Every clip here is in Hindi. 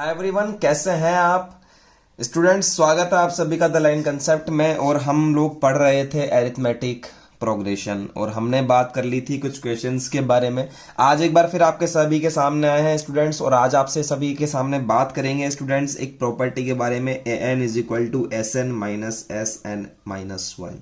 हाय एवरीवन, कैसे हैं आप स्टूडेंट्स। स्वागत है आप सभी का द लाइन कंसेप्ट में। और हम लोग पढ़ रहे थे एरिथमेटिक प्रोग्रेशन और हमने बात कर ली थी कुछ क्वेश्चंस के बारे में। आज एक बार फिर आपके सभी के सामने आए हैं स्टूडेंट्स और आज आपसे सभी के सामने बात करेंगे स्टूडेंट्स एक प्रॉपर्टी के बारे में, an is equal to S n minus S n minus one.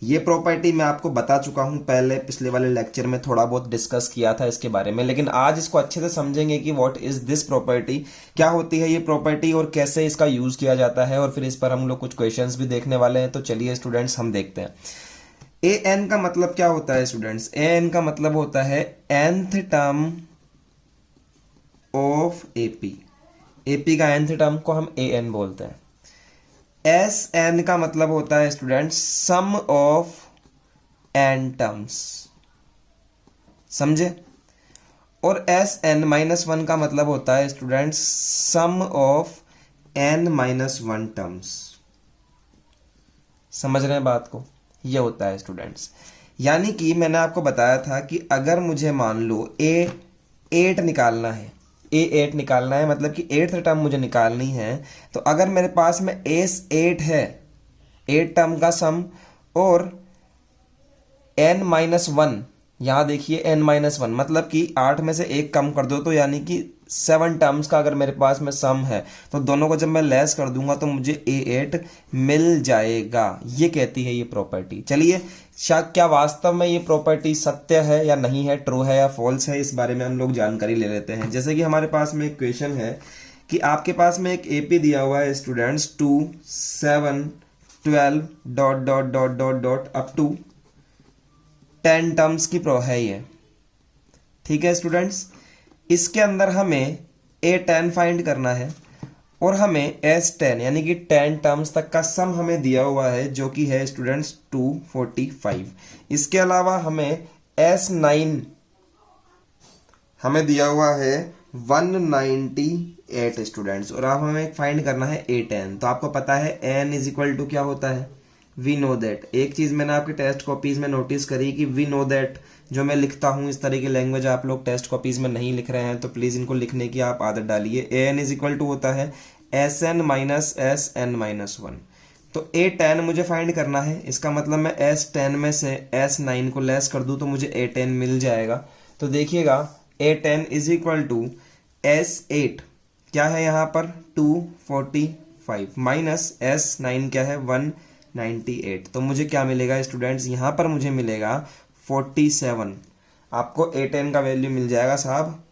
ये प्रॉपर्टी मैं आपको बता चुका हूं पहले, पिछले वाले लेक्चर में थोड़ा बहुत डिस्कस किया था इसके बारे में, लेकिन आज इसको अच्छे से समझेंगे कि व्हाट इज दिस प्रॉपर्टी, क्या होती है ये प्रॉपर्टी और कैसे इसका यूज किया जाता है, और फिर इस पर हम लोग कुछ क्वेश्चंस भी देखने वाले हैं। तो चलिए स्टूडेंट्स हम देखते हैं। ए एन का मतलब क्या होता है स्टूडेंट्स। ए एन का मतलब होता है nth term of AP. AP का nth टर्म को हम ए एन बोलते हैं। एस एन का मतलब होता है students sum of n terms, समझे। और एस एन माइनस वन का मतलब होता है students sum of n minus one terms. समझ रहे हैं बात को, ये होता है स्टूडेंट्स। यानी कि मैंने आपको बताया था कि अगर मुझे मान लो ए एट निकालना है, ए एट निकालना है मतलब कि एट्थ टर्म मुझे निकालनी है, तो अगर मेरे पास में एस एट है, एट टर्म का सम, और एन माइनस वन, यहां देखिए एन माइनस वन मतलब कि 8 में से एक कम कर दो, तो यानी कि 7 टर्म्स का अगर मेरे पास में सम है, तो दोनों को जब मैं लेस कर दूंगा तो मुझे ए एट मिल जाएगा। ये कहती है ये प्रॉपर्टी। चलिए क्या वास्तव में ये प्रॉपर्टी सत्य है या नहीं है, ट्रू है या फॉल्स है, इस बारे में हम लोग जानकारी ले लेते हैं। जैसे कि हमारे पास में एक क्वेश्चन है कि आपके पास में एक एपी दिया हुआ है students 2 7 12 dot dot dot dot dot up to 10 terms की प्रो है ये, ठीक है स्टूडेंट्स। इसके अंदर हमें A10 फाइंड करना है और हमें S10 यानी कि 10 टर्म्स तक का सम हमें दिया हुआ है, जो कि है स्टूडेंट्स 245। इसके अलावा हमें S9 हमें दिया हुआ है 198 स्टूडेंट्स, और अब हमें फाइंड करना है A10। तो आपको पता है n इज इक्वल टू क्या होता है, वी नो दैट। एक चीज मैंने आपके टेस्ट कॉपीज में नोटिस करी कि वी नो दैट जो मैं लिखता हूं, इस तरह की लैंग्वेज आप लोग टेस्ट कॉपीज में नहीं लिख रहे हैं, तो प्लीज इनको लिखने की आप आदत डालिए। A n is equal to होता है S n minus S n minus one. तो A10 मुझे फाइंड करना है, इसका मतलब मैं S10 में से S9 को लेस कर दूं तो मुझे A10 मिल जाएगा। तो देखिएगा A10 is equal to S8 क्या है यहाँ पर 245 माइनस S9 क्या है 198। तो मुझे क्या मिलेगा स्टूडेंट्स, यहां पर मुझे मिलेगा 47। आपको A10 का वैल्यू मिल जाएगा साहब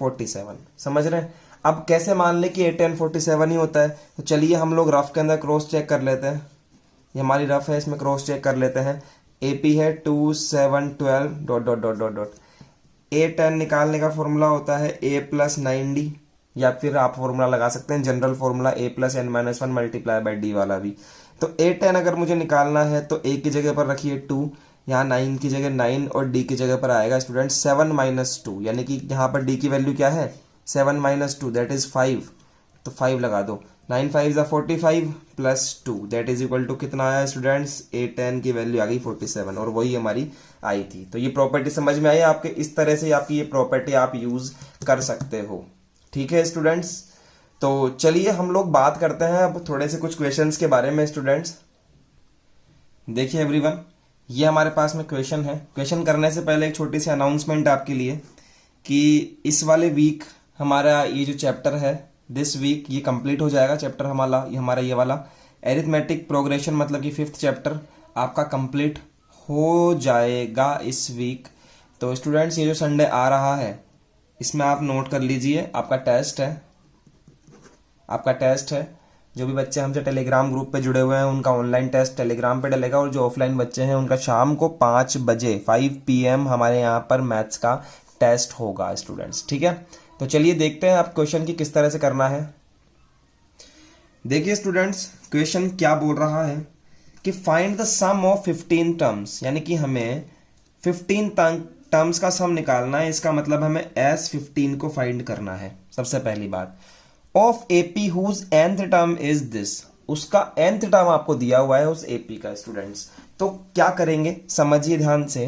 47। समझ रहे हैं। अब कैसे मान ले कि A10 47 ही होता है, तो चलिए हम लोग रफ के अंदर क्रॉस चेक कर लेते हैं। ये हमारी रफ है, इसमें क्रॉस चेक कर लेते हैं। AP है 2 7 12 dot dot dot dot dot. A10 निकालने का फॉर्मूला होता है A प्लस 9D, या फिर आप फॉर्मूला लगा सकते हैं general formula A plus n minus one multiply by D वाला भी। तो A10 अगर मुझे निकालना है तो A की जगह पर रखिए 2, यहाँ 9 की जगह 9 और D की जगह पर आएगा स्टूडेंट 7 माइनस 2, यानी कि यहाँ पर D की वैल्यू क्या है 7 माइनस 2 दैट इज 5। तो 5 लगा दो, 9 5 जा 45 plus 2 that is equal to कितना आया स्टूडेंट्स, A10 की वैल्यू आ गई 47, और वही हमारी आई थी। तो ये प्रॉपर्टी समझ में आई आपके। इस तरह से आपकी ये प्रॉपर्टी आप यूज कर सकते हो, ठीक है स्टूडेंट्स। तो चलिए हम लोग बात करते हैं अब थोड़े से कुछ क्वेश्चंस के बारे में स्टूडेंट्स। देखिए एवरीवन, ये हमारे पास में क्वेश्चन है। क्वेश्चन करने से पहले एक छोटी सी अनाउंसमेंट आपके लिए कि इस वाले वीक हमारा ये जो चैप्टर है, दिस वीक ये कंप्लीट हो जाएगा चैप्टर हमारा ये वाला एरिथमेटिक प्रोग्रेशन, मतलब कि 5th चैप्टर आपका कंप्लीट हो जाएगा इस वीक। तो स्टूडेंट्स ये जो संडे आ रहा है इसमें आप नोट कर लीजिए, आपका टेस्ट है, आपका टेस्ट है। जो भी बच्चे हमसे टेलीग्राम ग्रुप पे जुड़े हुए हैं उनका ऑनलाइन टेस्ट टेलीग्राम पे डलेगा, और जो ऑफलाइन बच्चे हैं उनका शाम को 5 बजे 5 PM हमारे यहाँ पर मैथ्स का टेस्ट होगा स्टूडेंट्स, ठीक है। तो चलिए देखते हैं आप क्वेश्चन की किस तरह से करना है। देखिए स्टूडेंट्स, क्वेश्चन क्या बोल रहा है कि find the sum of 15 terms, यानी कि हमें 15 टर्म्स का सम निकालना है। इसका मतलब हमें S15 को फाइंड करना है। सबसे पहली बात, of AP whose nth term is this, उसका nth टर्म आपको दिया हुआ है उस AP का स्टूडेंट्स। तो क्या करेंगे, समझिए ध्यान से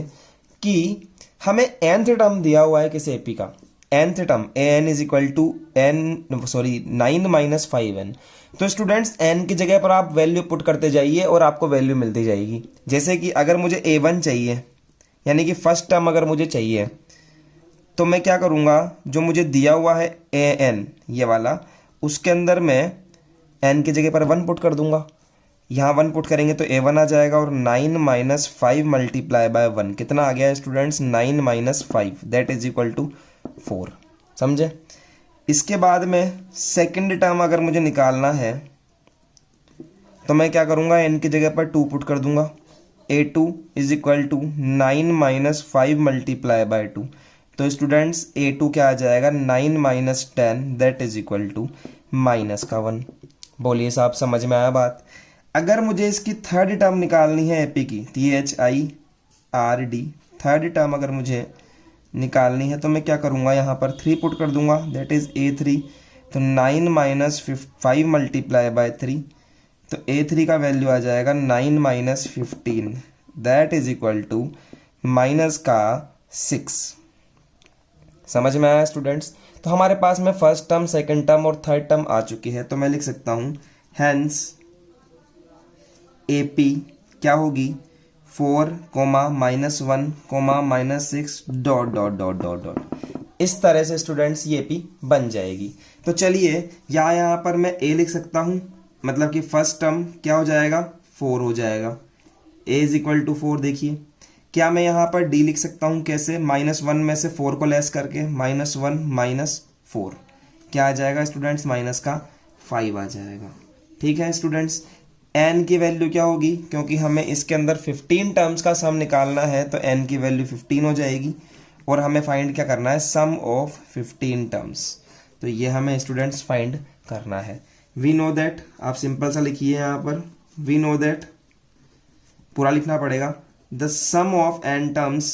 कि हमें nth टर्म दिया हुआ है किस AP का, nth term a n is equal to nine minus 5n। तो स्टूडेंट्स n की जगह पर आप वैल्यू पुट करते जाइए और आपको वैल्यू मिलती जाएगी। जैसे कि अगर मुझे a1 चाहिए, यानी कि फर्स्ट टर्म अगर मुझे चाहिए, तो मैं क्या करूँगा, जो मुझे दिया हुआ है an ये वाला, उसके अंदर मैं n की जगह पर 1 पुट कर दूंगा। यहाँ 1 पुट करेंगे तो a1 आ जाएगा, और 9 माइनस 5 मल्टीप्लाई बाय 1 कितना आ गया है students, 9 minus 5 that is equal to 4। समझे। इसके बाद में सेकंड टर्म अगर मुझे निकालना है तो मैं क्या करूँगा, n की जगह पर 2 पुट कर दूंगा। a2 is equal to 9 minus 5 multiply by 2। तो स्टूडेंट्स a2 क्या आ जाएगा, 9 minus 10 that is equal to minus का 1। बोलिए साहब, समझ में आया बात। अगर मुझे इसकी थर्ड टर्म निकालनी है एपी की, THIRD थर्ड टर्म अगर मुझे निकालनी है तो मैं क्या करूँगा, यहाँ पर 3 पुट कर दूंगा, दैट इज a3। तो 9 माइनस 5 मल्टीप्लाई बाय 3, तो a3 का वैल्यू आ जाएगा 9 minus 15 that is equal to minus का 6। समझ में आया स्टूडेंट्स। तो हमारे पास में फर्स्ट टर्म, सेकंड टर्म और थर्ड टर्म आ चुकी है। तो मैं लिख सकता हूँ हेंस AP क्या होगी, 4 comma minus 1 comma minus 6 dot dot dot dot dot. इस तरह से स्टूडेंट्स ये AP बन जाएगी। तो चलिए यहाँ पर मैं A लिख सकता हूँ, मतलब कि फर्स्ट टर्म क्या हो जाएगा, 4 हो जाएगा। A is equal to 4। देखिए क्या मैं यहाँ पर D लिख सकता हूँ, कैसे, -1 में से 4 को लेस करके, -1 माइनस 4 क्या आ जाएगा स्टूडेंट्स, माइनस का 5 आ जाएगा। ठीक है स्टूडेंट्स। n की वैल्यू क्या होगी, क्योंकि हमें इसके अंदर 15 टर्म्स का सम निकालना है, तो n की वैल्यू 15 हो जाएगी। और हमें फाइंड क्या करना है, सम ऑफ 15 टर्म्स। तो ये हमें स्टूडेंट्स फाइंड करना है। वी नो दैट, आप सिंपल सा लिखिए यहाँ पर, वी नो दैट पूरा लिखना पड़ेगा, the sum of n terms,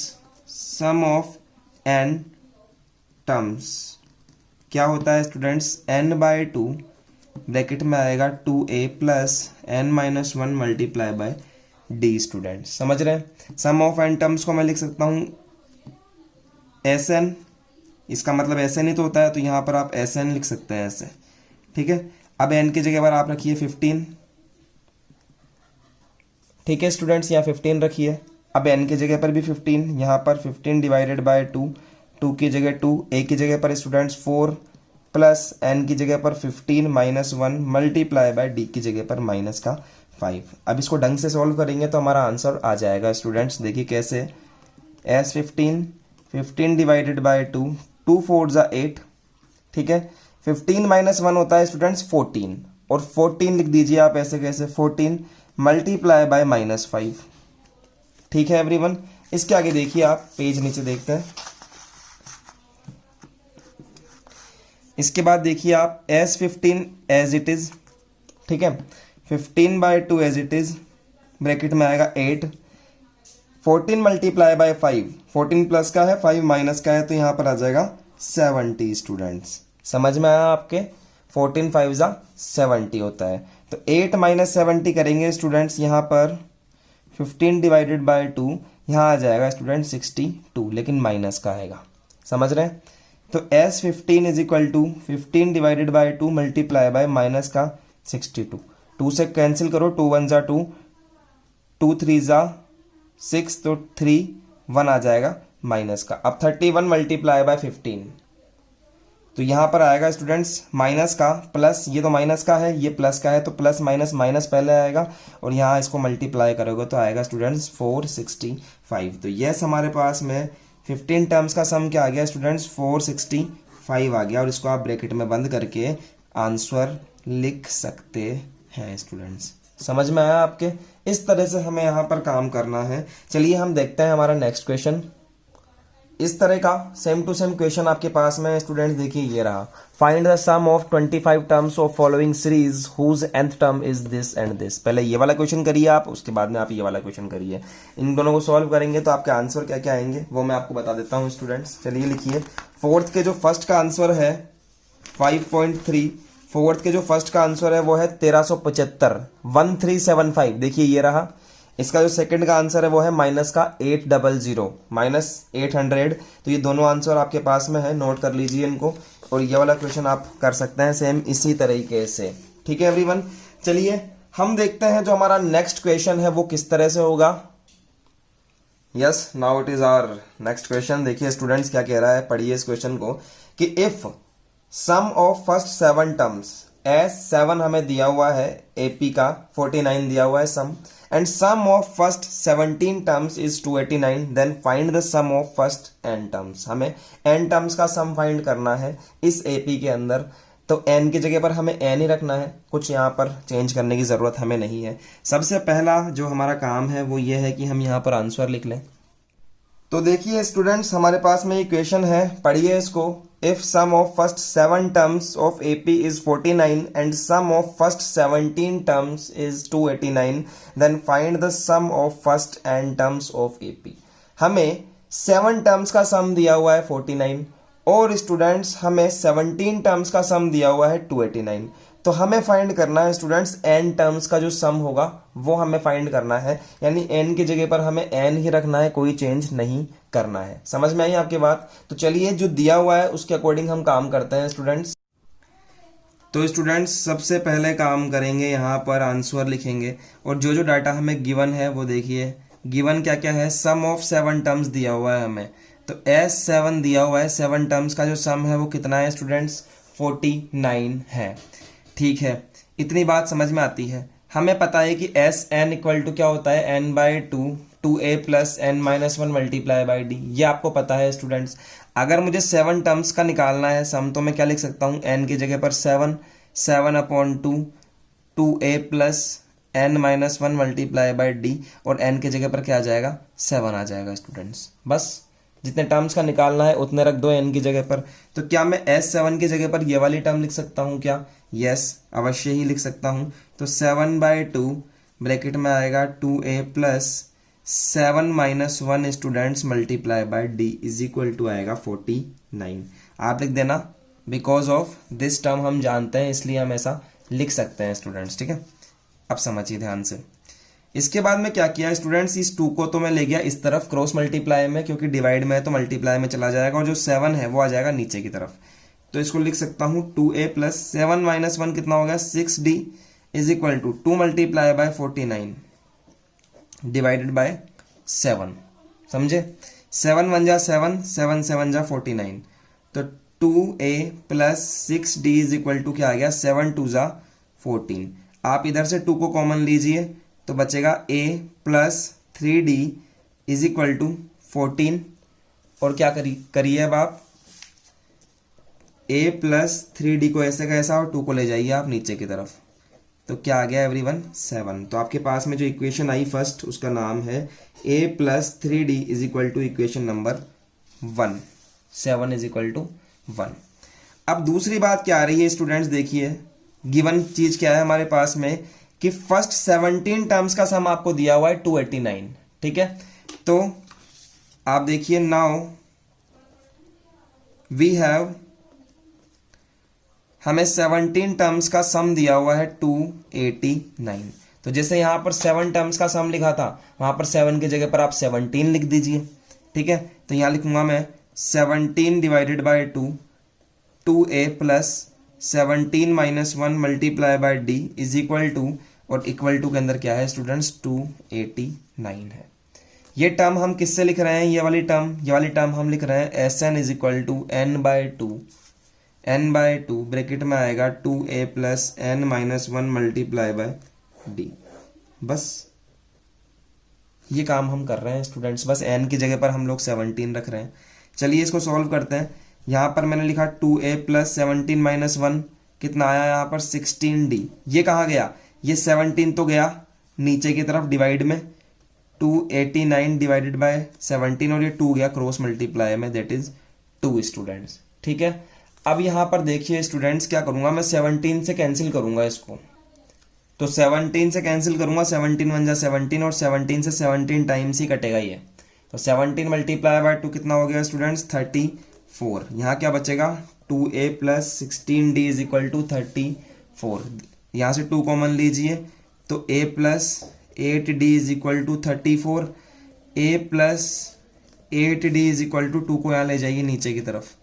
sum of n terms क्या होता है स्टूडेंट्स, n/2 ब्रैकेट में आएगा 2a plus n minus 1 multiply by d। Students समझ रहे हैं। सम ऑफ n टर्म्स को मैं लिख सकता हूँ Sn, इसका मतलब Sn ही तो होता है, तो यहाँ पर आप Sn लिख सकते हैं ऐसे। ठीक है। अब n की जगह पर आप रखिए 15। ठीक है स्टूडेंट्स, यहाँ 15 रखिए। अब n की जगह पर भी 15, यहाँ पर 15 डिवाइडेड बाय 2, 2 की जगह 2, a की जगह पर स्टूडेंट्स 4 प्लस n की जगह पर 15 माइनस 1 मल्टीप्लाई बाय d की जगह पर माइनस का 5। अब इसको ढंग से सॉल्व करेंगे तो हमारा आंसर आ जाएगा स्टूडेंट्स। देखिए कैसे, S15 15 डिवाइडेड बाय 2, 2 4 जा 8। ठीक है। 15 माइनस 1 होता है स्टूडेंट्स 14, और 14 लिख दीजिए आप ऐसे कैसे, 14 मल्टीप्लाई बाय -5। ठीक है एवरीवन। इसके आगे देखिए आप, पेज नीचे देखते हैं। इसके बाद देखिए आप S15 एज इट इज। ठीक है। 15/2 एज इट इज, ब्रैकेट में आएगा 8, 14 मल्टीप्लाई बाय 5, 14 प्लस का है 5 माइनस का है, तो यहाँ पर आ जाएगा 70। स्टूडेंट्स समझ में आया आपके, 14 5 जा 70 होता है। तो 8 माइनस 70 करेंगे स्टूडेंट्स, यहाँ पर 15 डिवाइडेड बाय 2, यहाँ आ जाएगा स्टूडेंट 62, लेकिन माइनस का आएगा। समझ रहे हैं। तो S15 is equal to 15 divided by 2 multiply by minus का 62। 2 से कैंसिल करो, 2 1 जा 2, 2 3 जा 6, तो 3 1 आ जाएगा माइनस का। अब 31 मल्टीप्लाई बाय 15, तो यहाँ पर आएगा स्टूडेंट्स माइनस का प्लस, ये तो माइनस का है, ये प्लस का है, तो प्लस माइनस माइनस पहले आएगा, और यहाँ इसको मल्टीप्लाई करोगे तो आएगा स्टूडेंट्स 465। तो यस, हमारे पास में 15 टर्म्स का सम क्या आ गया स्टूडेंट्स, 465 आ गया, और इसको आप ब्रैकेट में बंद करके आंसर लिख सकते हैं स्टूडेंट्स। समझ में आया आपके। इस तरह से हमें यहाँ पर काम करना है। चलिए हम देखते हैं हमारा नेक्स्ट क्वेश्चन। इस तरह का सेम टू सेम क्वेश्चन आपके पास में स्टूडेंट्स, देखिए ये रहा, find the sum of 25 terms of following series whose nth term is this and this. पहले ये वाला क्वेश्चन करिए आप, उसके बाद में आप ये वाला क्वेश्चन करिए। इन दोनों को सॉल्व करेंगे तो आपके आंसर क्या क्या आएंगे वो मैं आपको बता देता हूँ स्टूडेंट्स। चलिए लिखिए, फोर्थ के जो फर्स्ट का आंसर है 5.3, फोर्थ के जो फर्स्ट का आंसर है वो है 1375, 1375। देखिए ये रहा। इसका जो सेकंड का आंसर है वो है माइनस का 800 -800। तो ये दोनों आंसर आपके पास में है, नोट कर लीजिए इनको। और ये वाला क्वेश्चन आप कर सकते हैं सेम इसी तरीके से। ठीक है एवरीवन, चलिए हम देखते हैं जो हमारा नेक्स्ट क्वेश्चन है वो किस तरह से होगा। Yes, now it is our next question. देखिए स्टूडेंट्स क्या कह रहा है, पढ़िए इस क्वेश्चन को कि if sum of first 7 terms, S7 हमें दिया हुआ है, AP का 49 दिया हुआ है sum, and sum of first 17 terms is 289, then find the sum of first n terms. हमें n टर्म्स का सम फाइंड करना है इस AP के अंदर। तो n की जगह पर हमें n ही रखना है, कुछ यहाँ पर चेंज करने की जरूरत हमें नहीं है। सबसे पहला जो हमारा काम है वो ये है कि हम यहाँ पर आंसर लिख लें। तो देखिए स्टूडेंट्स, हमारे पास में इक्वेशन है, पढ़िए इसको। If sum of first 7 terms of AP is 49 and sum of first 17 terms is 289, then find the sum of first n terms of AP। हमें 7 टर्म्स का सम दिया हुआ है 49 और स्टूडेंट्स हमें 17 टर्म्स का सम दिया हुआ है 289। तो हमें फाइंड करना है स्टूडेंट्स n टर्म्स का जो सम होगा वो हमें फाइंड करना है, यानी n की जगह पर हमें n ही रखना है, कोई चेंज नहीं करना है। समझ में आई आपकी बात? तो चलिए जो दिया हुआ है उसके अकॉर्डिंग हम काम करते हैं स्टूडेंट्स। तो स्टूडेंट्स सबसे पहले काम करेंगे, यहाँ पर आंसर लिखेंगे और जो जो डाटा हमें गिवन है वो देखिए। गिवन क्या क्या है, सम ऑफ 7 टर्म्स दिया हुआ है हमें, तो S7 दिया हुआ है। 7 टर्म्स का जो सम है वो कितना है स्टूडेंट्स, 49 है। ठीक है, इतनी बात समझ में आती है। हमें पता है कि Sn इक्वल टू क्या होता है, n/2 2a plus n-1 multiply by d। ये आपको पता है स्टूडेंट्स। अगर मुझे 7 टर्म्स का निकालना है सम, तो मैं क्या लिख सकता हूँ, n की जगह पर 7/2 2a plus n-1 multiply by d, और n की जगह पर क्या आ जाएगा, 7 आ जाएगा स्टूडेंट्स। बस जितने टर्म्स का निकालना है उतने रख दो n की जगह पर। तो क्या मैं S7 की जगह पर ये वाली टर्म लिख सकता हूँ क्या? यस, अवश्य ही लिख सकता हूँ। तो 7/2 ब्रैकेट में आएगा 2a plus 7-1 students multiply by d is equal to आएगा 49। आप लिख देना, बिकॉज ऑफ दिस टर्म हम जानते हैं इसलिए हम ऐसा लिख सकते हैं स्टूडेंट्स। ठीक है, अब समझिए ध्यान से। इसके बाद में क्या किया स्टूडेंट्स, इस 2 को तो मैं ले गया इस तरफ क्रॉस मल्टीप्लाई में, क्योंकि डिवाइड में है तो मल्टीप्लाई में चला जाएगा, और जो 7 है वो आ जाएगा नीचे की तरफ। तो इसको लिख सकता हूँ 2a प्लस 7-1 कितना हो गया, 6d is equal to 2 multiply by 49 divided by 7। समझे? 7 1 जा 7, 7 7 जा 49। तो 2a plus 6d is equal to क्या आ गया, 7 2 जा 14। आप इधर से 2 को कॉमन लीजिए तो बचेगा a plus 3d is equal to 14। और क्या करिए अब आप, a प्लस 3d को ऐसे का ऐसा और 2 को ले जाइए आप नीचे की तरफ। तो क्या आ गया एवरीवन, 7। तो आपके पास में जो इक्वेशन आई फर्स्ट उसका नाम है a plus 3d is equal to equation number 1, 7 is equal to 1। अब दूसरी बात क्या आ रही है स्टूडेंट्स, देखिए गिवन चीज क्या है हमारे पास में कि फर्स्ट 17 टर्म्स का सम आपको दिया हुआ है 289। ठीक है, तो आप देखिए नाउ वी हैव, हमें 17 टर्म्स का सम दिया हुआ है 289। तो जैसे यहां पर 7 टर्म्स का सम लिखा था, वहां पर 7 की जगह पर आप 17 लिख दीजिए। ठीक है, तो यहां लिखूंगा मैं 17 divided by 2, 2a plus 17-1 multiply by d is equal to, और इक्वल टू के अंदर क्या है स्टूडेंट्स, 289 है। ये टर्म हम किससे लिख रहे हैं, ये वाली टर्म हम लिख रहे हैं Sn is equal to n/2 bracket में आएगा 2a plus n-1 multiply by d। बस ये काम हम कर रहे हैं स्टूडेंट्स, बस n की जगह पर हम लोग 17 रख रहे हैं। चलिए इसको सॉल्व करते हैं। यहाँ पर मैंने लिखा 2a प्लस 17-1 कितना आया, यहाँ पर 16d। ये कहाँ गया, ये 17 तो गया नीचे की तरफ डिवाइड में, 289 डिवाइडेड बाय 17, और ये 2 गया क्रॉस मल्टीप्लाई में, दैट इज 2 स्टूडेंट्स। ठीक है, अब यहाँ पर देखिए स्टूडेंट्स क्या करूंगा, मैं 17 से कैंसिल करूंगा इसको। तो 17 से कैंसिल करूंगा, 17 1 जा 17, और 17 से 17 टाइम्स ही कटेगा ये। तो 17 मल्टीप्लाई बाय 2 कितना हो गया स्टूडेंट्स, 34। यहाँ क्या बचेगा, 2a plus 16d is equal to 34। यहाँ से 2 कॉमन लीजिए तो a plus 8d is equal to 34, a plus 8d is equal to 2 को यहाँ ले जाइए नीचे की तरफ,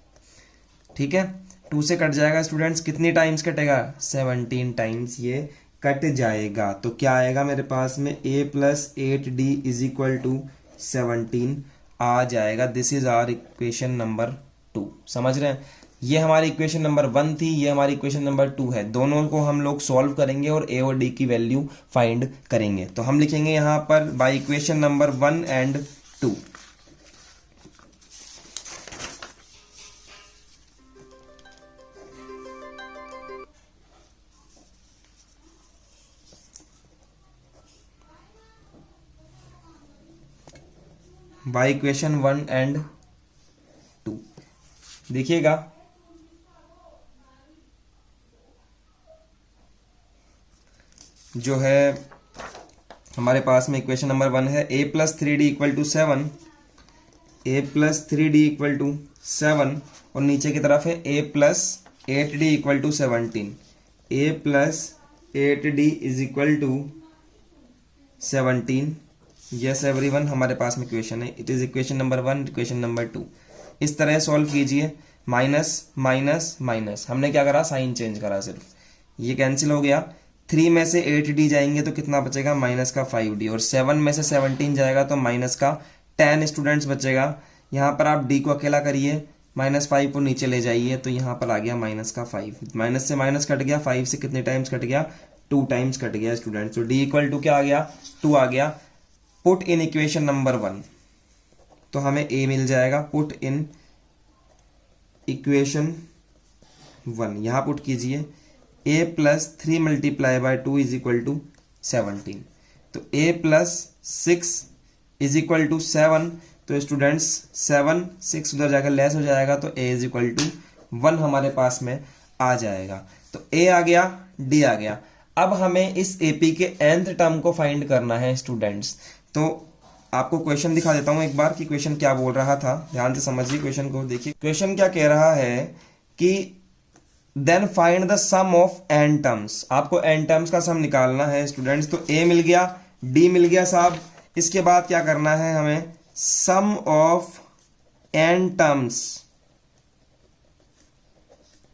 ठीक है। 2 से कट जाएगा स्टूडेंट्स, कितनी टाइम्स कटेगा, 17 टाइम्स ये कट जाएगा। तो क्या आएगा मेरे पास में, a plus 8d is equal to 17 आ जाएगा। This is our equation number 2। समझ रहे हैं, ये हमारी इक्वेशन नंबर 1 थी, ये हमारी इक्वेशन नंबर 2 है। दोनों को हम लोग सॉल्व करेंगे और a और d की वैल्यू फाइंड करेंगे। तो हम लिखेंगे यहां पर by equation number 1 and 2। By equation 1 and 2 देखिएगा, जो है हमारे पास में इक्वेशन नंबर 1 है a plus 3d equal to 7, a plus 3d equal to 7 और नीचे की तरफ है a plus 8d equal to 17, a plus 8d is equal to 17। Yes everyone, हमारे पास में इक्वेशन है, it is equation number 1, equation number 2। इस तरह सॉल्व कीजिए, माइनस माइनस माइनस, हमने क्या करा, साइन चेंज करा, सिर्फ ये कैंसिल हो गया। 3 में से 8d जाएंगे तो कितना बचेगा, माइनस का 5d, और 7 में से 17 जाएगा तो माइनस का 10 स्टूडेंट्स बचेगा। यहाँ पर आप d को अकेला करिए, -5 को नीचे ले जाइए तो यहाँ पर आ गया माइनस का 5, माइनस से माइनस कट गया, 5 से कितने टाइम्स कट गया, 2 टाइम्स कट गया स्टूडेंट्स। तो d इक्वल टू क्या आ गया, 2 आ गया। पुट इन इक्वेशन नंबर 1, तो हमें a मिल जाएगा। पुट इन इक्वेशन 1, यहां पुट कीजिए, a plus 3 multiply by 2 is equal to 17, तो a plus 6 is equal to 7। तो स्टूडेंट्स 7 6 उधर जाकर लेस हो जाएगा तो a इज इक्वल टू 1 हमारे पास में आ जाएगा। तो a आ गया, d आ गया। अब हमें इस AP के nth टर्म को फाइंड करना है स्टूडेंट्स। तो आपको क्वेश्चन दिखा देता हूं एक बार कि क्वेश्चन क्या बोल रहा था, ध्यान से समझिए क्वेश्चन को। देखिए क्वेश्चन क्या कह रहा है कि then find the sum of n terms, आपको n टर्म्स का सम निकालना है स्टूडेंट्स। तो a मिल गया, d मिल गया साहब, इसके बाद क्या करना है हमें, sum of n terms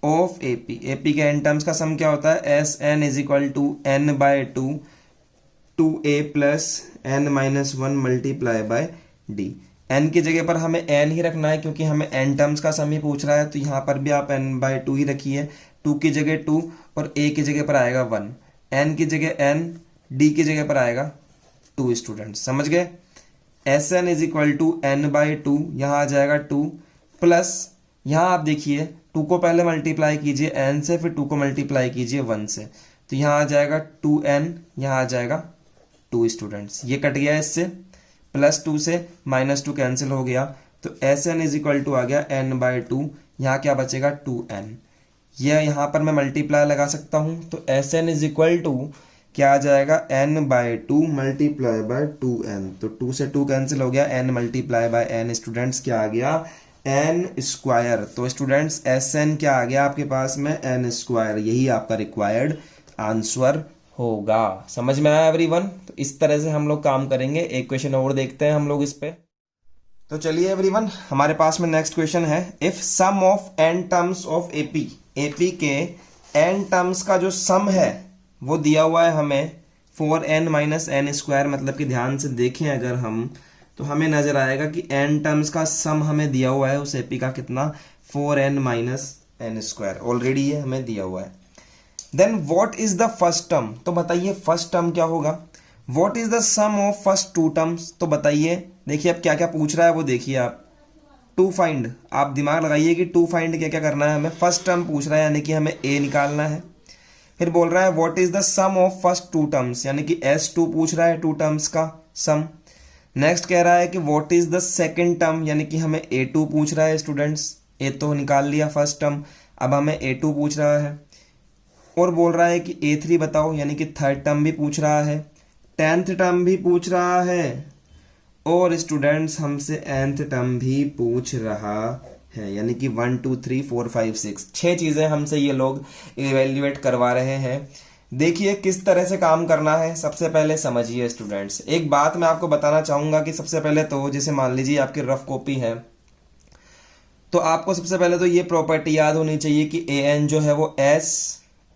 of AP के n टर्म्स का सम क्या होता है, Sn is equal to n by 2a plus n minus 1 multiply by d। n की जगह पर हमें n ही रखना है क्योंकि हमें n टर्म्स का सम ही पूछ रहा है, तो यहाँ पर भी आप n बाय 2 ही रखिए। 2 की जगह 2 और a की जगह पर आएगा 1, n की जगह n, d की जगह पर आएगा 2 स्टूडेंट्स, समझ गए। Sn is equal to n by 2, यहाँ आ जाएगा 2 प्लस, यहाँ आप देखिए 2 को पहले मल्टीप्लाई कीजिए n से, फिर 2 को मल्टीप्लाई कीजिए 1 से, तो यहाँ आ जाएगा 2n, यहाँ आ जाएगा 2 स्टूडेंट्स। ये कट गया इससे, प्लस 2 से -2 कैंसिल हो गया, तो Sn इज इक्वल टू आ गया n बाय 2, यहाँ क्या बचेगा 2n। ये यहाँ पर मैं मल्टीप्लाई लगा सकता हूँ, तो Sn इज इक्वल टू क्या आ जाएगा, n by 2 multiply bye 2n, तो 2 से 2 कैंसिल हो गया, n multiply by n students क्या आ गया, n स्क्वायर। तो स्टूडेंट्स Sn क्या आ गया आपके पास में, n स्क्वायर, यही आपका रिक्वायर्ड आंसर होगा। समझ में आया एवरीवन? तो इस तरह से हम लोग काम करेंगे। एक क्वेश्चन और देखते हैं हम लोग इस पे। तो चलिए एवरीवन, हमारे पास में नेक्स्ट क्वेश्चन है, if sum of n terms of AP के n टर्म्स का जो सम है वो दिया हुआ है हमें 4n माइनस n स्क्वायर, मतलब कि ध्यान से देखें अगर हम, तो हमें नजर आएगा कि n टर्म्स का सम हमें दिया हुआ है उस AP का कितना, 4n minus n square, already ये हमें दिया हुआ है। Then what is the first term, तो बताइए फर्स्ट टर्म क्या होगा। What is the sum of first 2 terms, तो बताइए। देखिए अब क्या क्या पूछ रहा है वो देखिए आप, टू फाइंड, आप दिमाग लगाइए कि टू फाइंड क्या क्या करना है हमें। फर्स्ट टर्म पूछ रहा है यानी कि हमें a निकालना है। फिर बोल रहा है what is the sum of first 2 terms, यानी कि S2 पूछ रहा है 2 टर्म्स का सम। नेक्स्ट कह रहा है कि what is the second term, यानी कि हमें A2 पूछ रहा है स्टूडेंट्स। A तो निकाल लिया फर्स्ट टर्म, अब हमें A2 पूछ रहा है। और बोल रहा है कि A3 बताओ, यानी कि थर्ड टर्म भी पूछ रहा है, 10th टर्म भी पूछ रहा है, और स्टूडेंट्स हमसे nth टर्म भी पूछ रहा है, यानी कि 1 2 3 4 5 6 6 चीजें हमसे ये लोग इवेल्युएट करवा रहे हैं। देखिए किस तरह से काम करना है, सबसे पहले समझिए स्टूडेंट्स। एक बात मैं आपको बताना चाहूंगा कि सबसे पहले तो जैसे मान लीजिए आपकी रफ कॉपी है, तो आपको सबसे पहले तो ये प्रॉपर्टी याद होनी चाहिए कि ए एन जो है वो S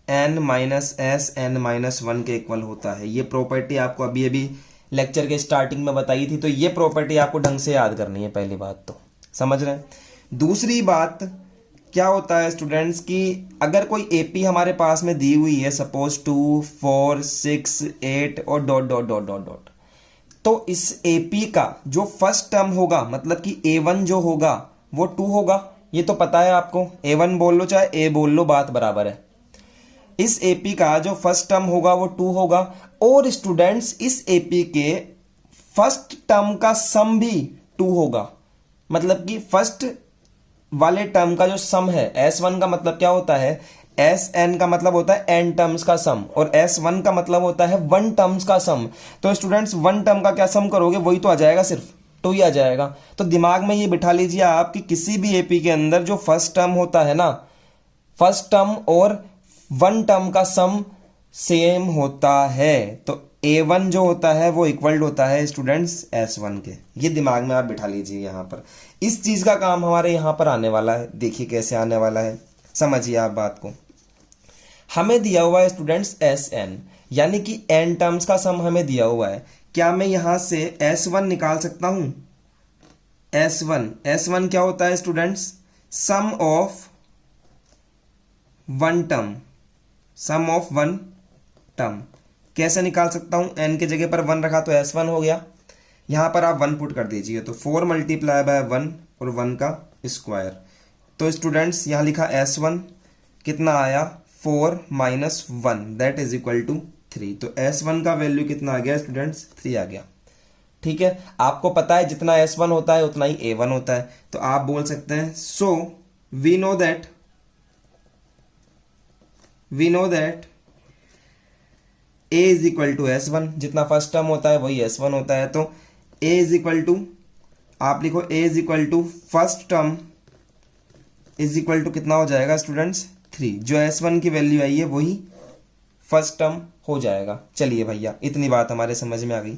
n minus S n minus one के इक्वल होता है। ये प्रॉपर्टी आपको अभी अभी लेक्चर के स्टार्टिंग में बताई थी, तो ये प्रॉपर्टी आपको ढंग से याद करनी है, पहली बात तो समझ रहे हैं। दूसरी बात क्या होता है स्टूडेंट्स कि अगर कोई एपी हमारे पास में दी हुई है, सपोज 2 4 6 8 और dot dot dot dot dot, तो इस एपी का जो फर्स्ट टर्म होगा, मतलब कि A1 जो होगा वो 2 होगा। ये तो पता है आपको, A1 बोल लो चाहे A बोल लो, बात बराबर है। इस एपी का जो फर्स्ट टर्म होगा वो 2 होगा, और स्टूडेंट्स इस एपी के फर्स्ट टर्म का सम भी 2 होगा। मतलब कि फर्स्ट वाले टर्म का जो सम है, S1 का मतलब क्या होता है, Sn का मतलब होता है n टर्म्स का सम, और S1 का मतलब होता है 1 टर्म्स का सम। तो स्टूडेंट्स 1 टर्म का क्या सम करोगे, वही तो आ जाएगा, सिर्फ 2 ही आ जाएगा। तो दिमाग में ये बिठा लीजिए आप कि किसी भी एपी के अंदर जो फर्स्ट टर्म होता है ना, फर्स्ट टर्म और 1 टर्म का सम सेम होता है, तो A1 जो होता है वो इक्वल होता है स्टूडेंट्स S1 के। ये दिमाग में आप बिठा लीजिए। यहां पर इस चीज का काम हमारे यहां पर आने वाला है। देखिए कैसे आने वाला है, समझिए आप बात को। हमें दिया हुआ है स्टूडेंट्स Sn, यानी कि n टर्म्स का सम हमें दिया हुआ है। क्या मैं यहां से S1 निकाल सकता हूं? S1 क्या होता है students, sum of 1 term, sum of 1 term. कैसे निकाल सकता हूं, n के जगह पर 1 रखा तो S1 हो गया, यहां पर आप 1 पुट कर दीजिए, तो 4 मल्टीप्लाई बाय 1 और 1 का स्क्वायर। तो स्टूडेंट्स यहां लिखा S1 कितना आया, 4 minus 1 that is equal to 3। तो S1 का वैल्यू कितना आ गया स्टूडेंट्स, 3 आ गया। ठीक है, आपको पता है जितना S1 होता है उतना ही A1 होता है, तो आप बोल सकते हैं so we know that A is equal to S1, जितना फर्स्ट टर्म होता है वही S1 होता है। तो A इज इक्वल टू, आप लिखो A is equal to first term is equal to कितना हो जाएगा स्टूडेंट्स, 3। जो S1 की वैल्यू आई है वही फर्स्ट टर्म हो जाएगा। चलिए भैया, इतनी बात हमारे समझ में आ गई।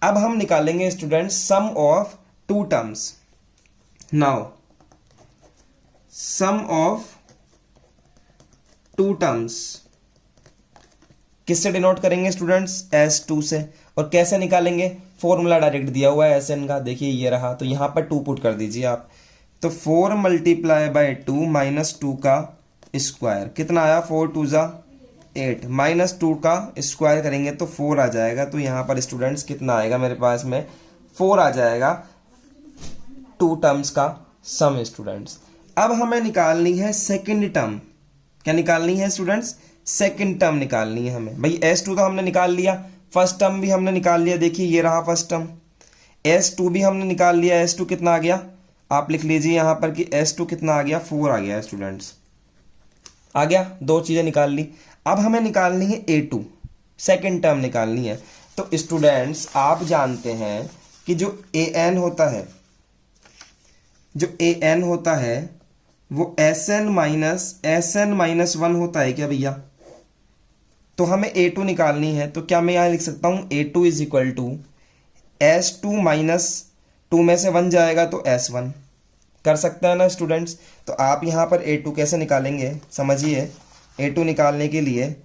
अब हम निकालेंगे students sum of 2 terms. Now sum of 2 terms किससे डिनोट करेंगे स्टूडेंट्स, S2 से। और कैसे निकालेंगे, फॉर्मूला डायरेक्ट दिया हुआ है Sn का, देखिए ये रहा, तो यहां पर 2 पुट कर दीजिए आप। तो 4 मल्टीप्लाई बाय 2 माइनस 2 का स्क्वायर कितना आया, 4 2 जा 8, माइनस 2 का स्क्वायर करेंगे तो 4 आ जाएगा। तो यहां पर स्टूडेंट्स कितना आएगा मेरे पास में, 4 आ जाएगा 2 टर्म्स का सम स्टूडेंट्स। अब हमें निकालनी है सेकेंड टर्म। क्या निकालनी है स्टूडेंट्स, सेकेंड टर्म निकालनी है हमें। भाई S2 तो हमने निकाल लिया, फर्स्ट टर्म भी हमने निकाल लिया, देखिए ये रहा फर्स्ट टर्म। S2 भी हमने निकाल लिया, S2 कितना आ गया, आप लिख लीजिए यहां पर कि S2 कितना आ गया, 4 आ गया स्टूडेंट्स, आ गया। 2 चीजें निकाल ली। अब हमें निकालनी है A2, सेकेंड टर्म निकालनी है। तो स्टूडेंट्स आप जानते हैं कि जो AN होता है, जो AN होता है वो SN माइनस 1 होता है क्या भैया। तो हमें A2 निकालनी है, तो क्या मैं यहां लिख सकता हूं A2 is equal to S2 minus 2 में से 1 जाएगा तो S1, कर सकते हैं ना स्टूडेंट्स। तो आप यहां पर A2 कैसे निकालेंगे समझिए। A2 निकालने के लिए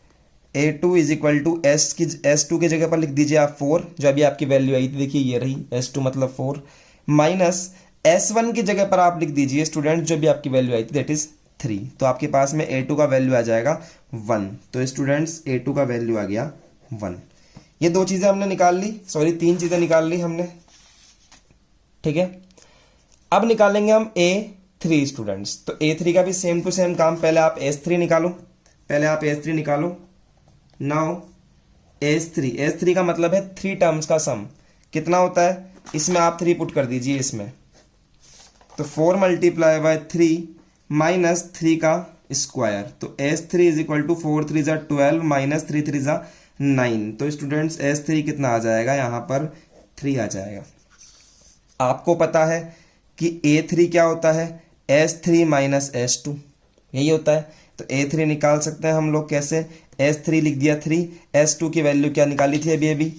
A2 is equal to S2 की जगह पर लिख दीजिए आप 4, जो अभी आपकी वैल्यू आई थी, देखिए ये रही S2 मतलब 4, माइनस S1 की जगह पर आप लिख दीजिए स्टूडेंट जो भी आपकी वैल्यू आई थी दैट इज 3। तो आपके पास में A2 का वैल्यू आ जाएगा 1। तो स्टूडेंट्स A2 का वैल्यू आ गया 1। ये 2 चीजें हमने निकाल ली, सॉरी 3 चीजें निकाल ली हमने, ठीक है। अब निकालेंगे हम A3 स्टूडेंट्स। तो A3 का भी सेम टू सेम काम, पहले आप S3 निकालो, नाउ S3 का मतलब है 3 टर्म्स का सम कितना होता है, इसमें आप 3 पुट कर दीजिए इसमें। तो 4 मल्टीप्लाई बाय 3 माइनस 3 का स्क्वायर। तो S3 इज इक्वल टू 4 3 जा 12 माइनस 3 3 जा 9। तो स्टूडेंट्स S3 कितना आ जाएगा, यहां पर 3 आ जाएगा। आपको पता है कि A3 क्या होता है, S3 माइनस S2 यही होता है। तो A3 निकाल सकते हैं हम लोग कैसे, S3 लिख दिया 3, S2 की वैल्यू क्या निकाली थी अभी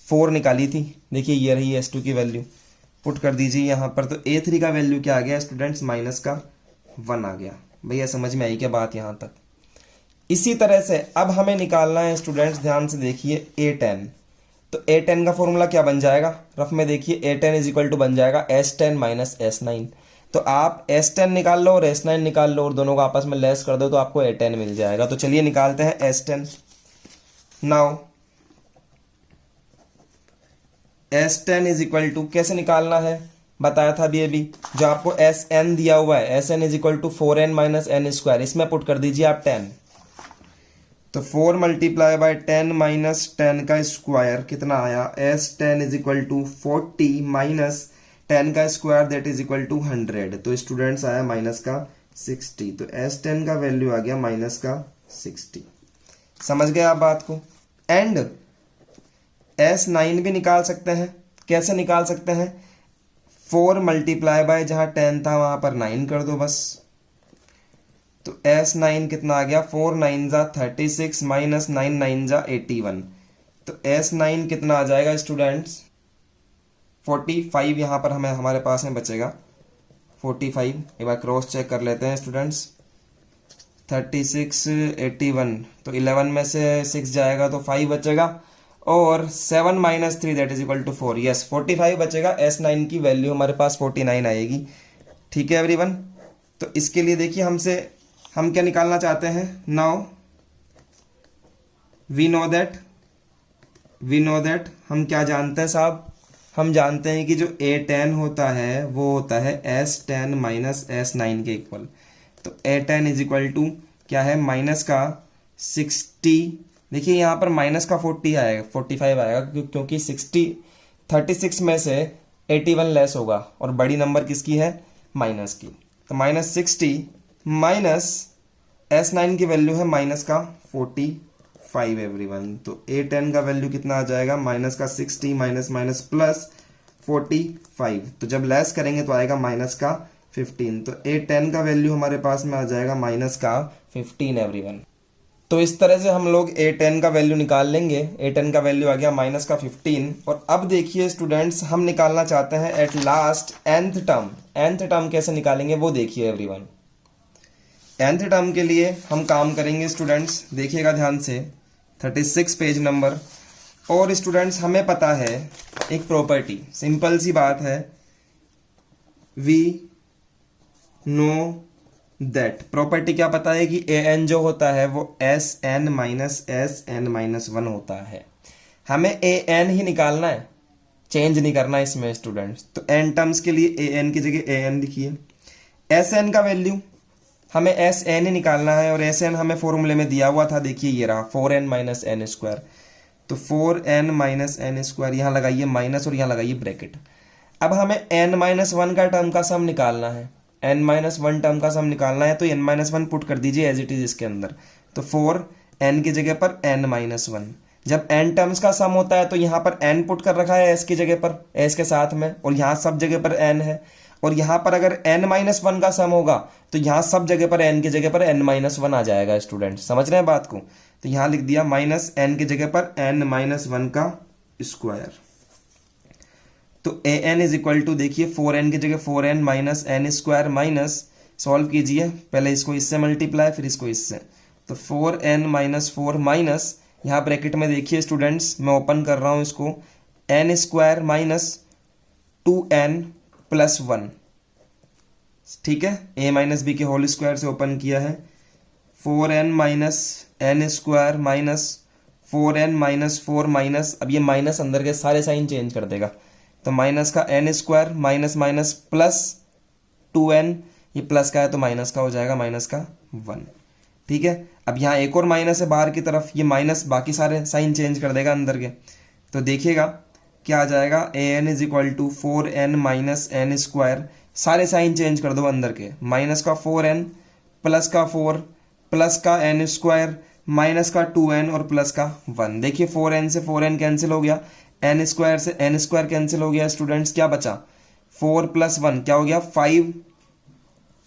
4 निकाली थी, देखिए ये रही S2 की वैल्यू, पुट कर दीजिए यहाँ पर। तो A3 का वैल्यू क्या आ गया स्टूडेंट्स, -1 आ गया। भैया समझ में आई क्या बात यहाँ तक। इसी तरह से अब हमें निकालना है स्टूडेंट्स, ध्यान से देखिए A10। तो A10 का फॉर्मूला क्या बन जाएगा, रफ में देखिए A10 इज इक्वल टू बन जाएगा S10 माइनस S9। तो आप S10 निकाल लो और S9 निकाल लो और दोनों को आपस में लेस कर दो तो आपको A10 मिल जाएगा। तो चलिए निकालते हैं S10। Now S10 is equal to कैसे निकालना है बताया था अभी जो आपको Sn दिया हुआ है, Sn is equal to 4n minus n square, इसमें पुट कर दीजिए आप 10। तो 4 मल्टीप्लाई बाय 10 माइनस 10 का स्क्वायर कितना आया, S10 is equal to 40 minus 10 का square that is equal to 100। तो स्टूडेंट्स आया -60। तो S10 का वैल्यू आ गया -60। समझ गए आप बात को। एंड S9 भी निकाल सकते हैं, कैसे निकाल सकते हैं, 4 मल्टीप्लाई बाय जहां 10 था वहां पर 9 कर दो बस। तो S9 कितना आ गया, 4 9 जा 36 माइनस 9 9 जा 81। तो S9 कितना आ जाएगा स्टूडेंट्स 45, यहाँ पर हमें हमारे पास में बचेगा 45। एक बार क्रॉस चेक कर लेते हैं स्टूडेंट्स, 36 81, तो 11 में से 6 जाएगा तो 5 बचेगा और 7 minus 3 that is equal to 4। Yes 45 बचेगा, S9 की वैल्यू हमारे पास 49 आएगी। ठीक है एवरीवन। तो इसके लिए देखिए हम क्या निकालना चाहते हैं, नाउ वी नो दैट हम क्या जानते हैं साहब, हम जानते हैं कि जो A10 होता है वो होता है S10 माइनस S9 के इक्वल। तो A10 इज इक्वल टू क्या है, माइनस का 60, देखिए यहाँ पर माइनस का 40 आएगा, 45 आएगा क्योंकि 36 में से 81 लेस होगा और बड़ी नंबर किसकी है, माइनस की। तो -60 माइनस S9 की वैल्यू है -45 एवरीवन। तो A10 का वैल्यू कितना आ जाएगा, -60 माइनस प्लस 45। तो जब लेस करेंगे तो आएगा -15। तो A10 का वैल्यू हमारे पास में आ जाएगा -15 एवरीवन। तो इस तरह से हम लोग A10 का वैल्यू निकाल लेंगे। A10 का वैल्यू आ गया -15। और अब देखिए स्टूडेंट्स हम निकालना चाहते हैं एट लास्ट nth टर्म कैसे निकालेंगे वो देखिए एवरीवन। nth टर्म के लिए हम काम करेंगे स्टूडेंट्स, देखिएगा ध्यान से 36 पेज नंबर। और स्टूडेंट्स हमें पता है एक प्रॉपर्टी, सिंपल सी बात है, वी नो दैट। प्रॉपर्टी क्या पता है कि an जो होता है वो Sn माइनस Sn-1 होता है। हमें an ही निकालना है, चेंज नहीं करना इसमें स्टूडेंट्स। तो n टर्म्स के लिए an की जगह an लिखिए। Sn का वैल्यू हमें Sn ही निकालना है और Sn हमें फॉर्मूले में दिया हुआ था, देखिए ये रहा 4n माइनस एन स्क्वायर। तो 4n माइनस एन स्क्वायर, यहाँ लगाइए माइनस और यहाँ लगाइए ब्रैकेट। अब हमें n-1 का टर्म का सम निकालना है, n-1 टर्म का सम निकालना है। तो n-1 पुट कर दीजिए एज इट इज इसके अंदर। तो 4n की जगह पर n-1। जब n टर्म्स का सम होता है तो यहाँ पर n पुट कर रखा है s की जगह पर, s के साथ में, और यहाँ सब जगह पर n है। और यहाँ पर अगर n-1 का सम होगा तो यहाँ सब जगह पर n की जगह पर n-1 आ जाएगा स्टूडेंट, समझ रहे हैं बात को। तो यहाँ लिख दिया -n की जगह पर n-1 का स्क्वायर। तो an इज इक्वल टू देखिए 4n की जगह 4n minus n square minus, solve कीजिए, पहले इसको इससे मल्टीप्लाई फिर इसको इससे। तो 4n माइनस 4 माइनस, यहाँ ब्रैकेट में देखिए स्टूडेंट्स मैं ओपन कर रहा हूँ इसको, n square minus 2n plus 1, ठीक है, a माइनस बी के होल स्क्वायर से ओपन किया है। 4n minus n square minus 4n minus 4 minus, अब ये माइनस अंदर के सारे साइन चेंज कर देगा। तो माइनस का n square minus minus plus 2n, ये प्लस का है तो माइनस का हो जाएगा -1, ठीक है। अब यहाँ एक और माइनस है बाहर की तरफ, ये माइनस बाकी सारे साइन चेंज कर देगा अंदर के। तो देखिएगा क्या आ जाएगा, an is equal to 4n minus n square, सारे साइन चेंज कर दो अंदर के, माइनस का 4n प्लस का 4 प्लस का n स्क्वायर माइनस का 2n और प्लस का 1। देखिए 4n से 4n कैंसिल हो गया, n स्क्वायर से n स्क्वायर कैंसिल हो गया स्टूडेंट्स, क्या बचा 4 प्लस 1 क्या हो गया 5,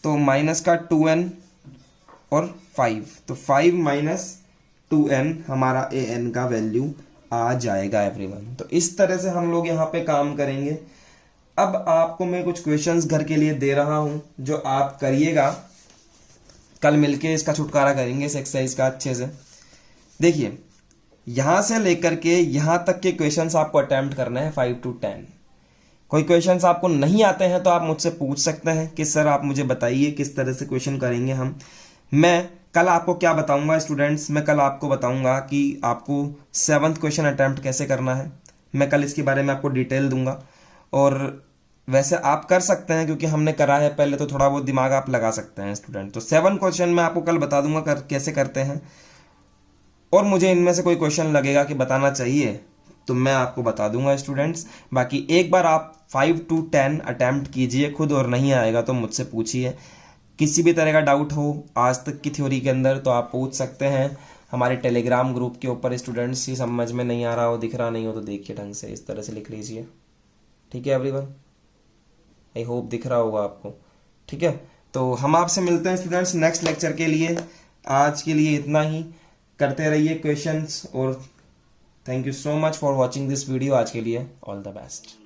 तो माइनस का 2n और 5, तो 5 माइनस 2n हमारा an का वैल्यू आ जाएगा एवरीवन। तो इस तरह से हम लोग यहाँ पे काम करेंगे। अब आपको मैं कुछ क्वेश्चंस घर के लिए दे रहा हूं जो आप करिएगा, कल मिलके इसका छुटकारा करेंगे इस एक्सरसाइज का अच्छे से। देखिए यहां से लेकर के यहां तक के क्वेश्चंस आपको अटेम्प्ट करना है 5 to 10। कोई क्वेश्चंस आपको नहीं आते हैं तो आप मुझसे पूछ सकते हैं कि सर आप मुझे बताइए किस तरह से क्वेश्चन करेंगे हम। मैं कल आपको क्या बताऊंगा स्टूडेंट्स, मैं कल आपको बताऊंगा कि आपको 7th क्वेश्चन अटेम्प्ट कैसे करना है। मैं कल इसके बारे में आपको डिटेल दूंगा। और वैसे आप कर सकते हैं क्योंकि हमने करा है पहले, तो थोड़ा बहुत दिमाग आप लगा सकते हैं स्टूडेंट। तो 7 क्वेश्चन मैं आपको कल बता दूंगा कैसे करते हैं, और मुझे इनमें से कोई क्वेश्चन लगेगा कि बताना चाहिए तो मैं आपको बता दूंगा स्टूडेंट्स। बाकी एक बार आप 5 to 10 अटेम्प्ट कीजिए खुद, और नहीं आएगा तो मुझसे पूछिए। किसी भी तरह का डाउट हो आज तक की थ्योरी के अंदर तो आप पूछ सकते हैं हमारे टेलीग्राम ग्रुप के ऊपर। स्टूडेंट्स ही समझ में नहीं आ रहा हो, दिख रहा नहीं हो तो देखिए ढंग से इस तरह से लिख लीजिए। ठीक है एवरीवन, आई होप दिख रहा होगा आपको। ठीक है, तो हम आपसे मिलते हैं स्टूडेंट्स नेक्स्ट लेक्चर के लिए। आज के लिए इतना ही, करते रहिए क्वेश्चंस, और thank you so much for watching this video. आज के लिए ऑल द बेस्ट।